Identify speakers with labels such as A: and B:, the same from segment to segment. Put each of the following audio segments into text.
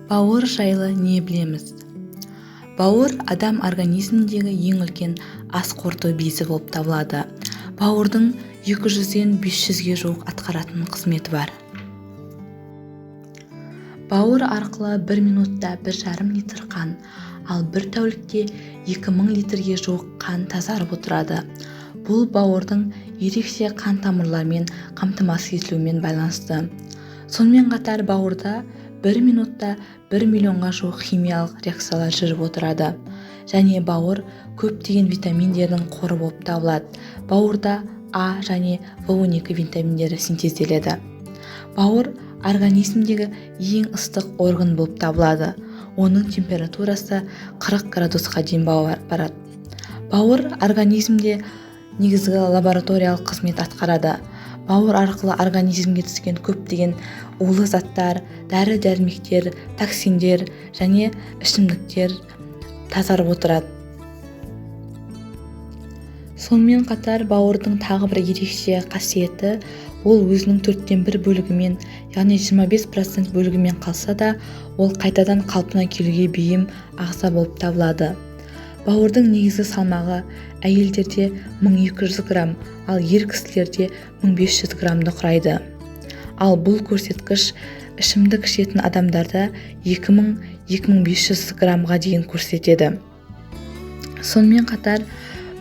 A: Бауыр жайлы не білеміз? Бауыр адам организміндегі ең үлкен ас қорыту безі болып табылады. Бауырдың 200-ден 500-ге жуық атқаратын қызметі бар. Бауыр арқылы 1 минутта 1,5 литр қан, ал 1 тәулікте 2000 литрге жуық қан тазарып отырады. Бұл бауырдың ерекше қан тамырлармен қамтамасыз етілуімен байланысты. Сонымен қатар бауырда 1 минутта 1 миллионға жуық химиялық реакциялар жүріп отырады. Және бауыр көптеген витаминдердің қоры болып табылады. Бауырда А және В12 витаминдері синтезделеді. Бауыр организмдегі ең ыстық орган болып табылады. Оның температурасы 40 градусқа дейін барады. Бауыр организмде негізгі лабораториялық қызмет атқарады. Бауыр арқылы организмге түскен көптеген улы заттар, дәрі-дәрмектер, токсиндер және ішімдіктер тазарып отырады. Сонымен қатар бауырдың тағы бір ерекше қасиеті, ол өзінің 1/4 бөлігімен, яғни 25% бөлігімен қалса да, ол қайтадан қалпына келуге бейім ағза болып табылады. Бауырдың негізгі салмағы әйелдерде 1200 грамм, ал ер кісілерде 1500 граммды құрайды. Ал бұл көрсеткіш ішімдік ішетін адамдарда 2000-2500 граммға дейін көрсетеді. Сонымен қатар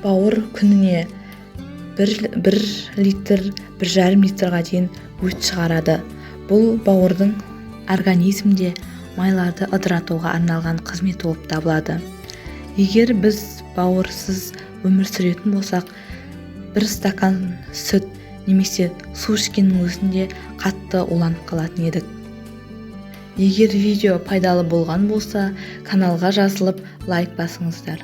A: бауыр күніне 1 литр, 1,5 литрға дейін өт шығарады. Бұл бауырдың организмде майларды ыдыратуға арналған қызмет болып табылады. Егер біз бауырсыз өмір сүретін болсақ, 1 стакан сүт немесе су ішкеннің өзінде қатты уланып қалатын едік. Егер видео пайдалы болған болса, каналға жазылып лайк басыңыздар.